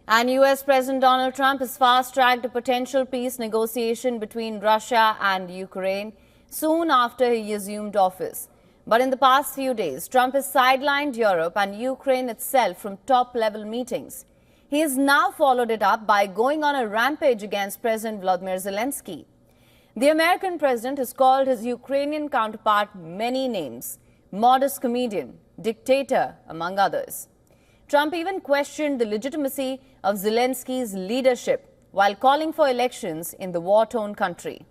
And US President Donald Trump has fast-tracked a potential peace negotiation between Russia and Ukraine soon after he assumed office. But in the past few days, Trump has sidelined Europe and Ukraine itself from top-level meetings. He has now followed it up by going on a rampage against President Volodymyr Zelensky. The American president has called his Ukrainian counterpart many names: modest comedian, dictator, among others. Trump even questioned the legitimacy of Zelensky's leadership while calling for elections in the war-torn country.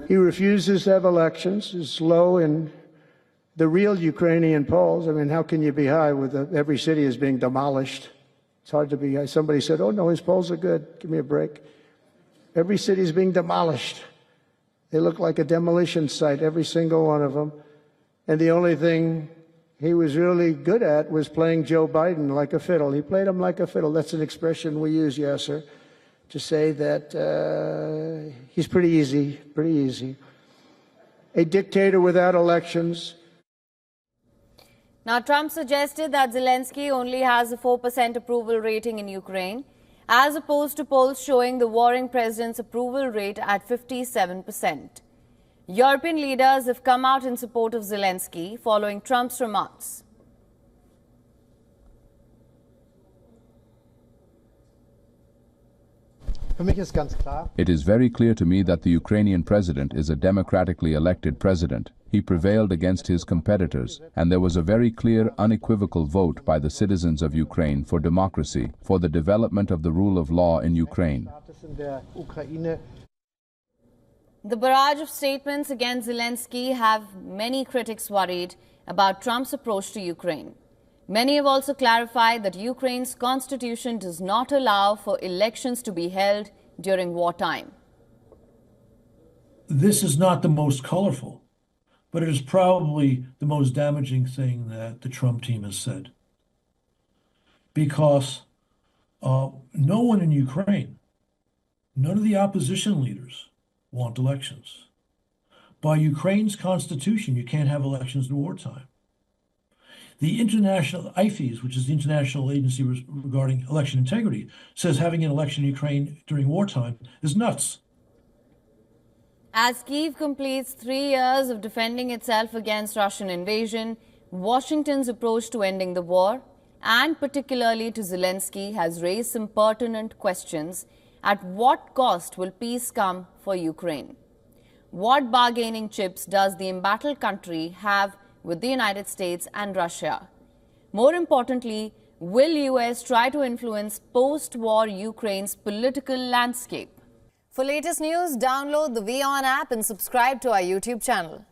He refuses to have elections, is low in the real Ukrainian polls. I mean, how can you be high with every city is being demolished? It's hard to be high. Somebody said, oh, no, his polls are good. Give me a break. Every city is being demolished. They look like a demolition site, every single one of them. And the only thing he was really good at was playing Joe Biden like a fiddle. He played him like a fiddle. That's an expression we use, Yasser, to say that he's pretty easy. A dictator without elections. Now, Trump suggested that Zelensky only has a 4% approval rating in Ukraine, as opposed to polls showing the warring president's approval rate at 57%. European leaders have come out in support of Zelensky following Trump's remarks. It is very clear to me that the Ukrainian president is a democratically elected president. He prevailed against his competitors, and there was a very clear, unequivocal vote by the citizens of Ukraine for democracy, for the development of the rule of law in Ukraine. The barrage of statements against Zelensky have many critics worried about Trump's approach to Ukraine. Many have also clarified that Ukraine's constitution does not allow for elections to be held during wartime. This is not the most colorful, but it is probably the most damaging thing that the Trump team has said. Because no one in Ukraine, none of the opposition leaders want elections. By Ukraine's constitution, you can't have elections in wartime. The international IFES, which is the International Agency regarding election integrity, says having an election in Ukraine during wartime is nuts. As Kyiv completes 3 years of defending itself against Russian invasion, Washington's approach to ending the war, and particularly to Zelensky, has raised some pertinent questions. At what cost will peace come for Ukraine? What bargaining chips does the embattled country have with the United States and Russia? More importantly, will US try to influence post-war Ukraine's political landscape? For latest news, download the WION app and subscribe to our YouTube channel.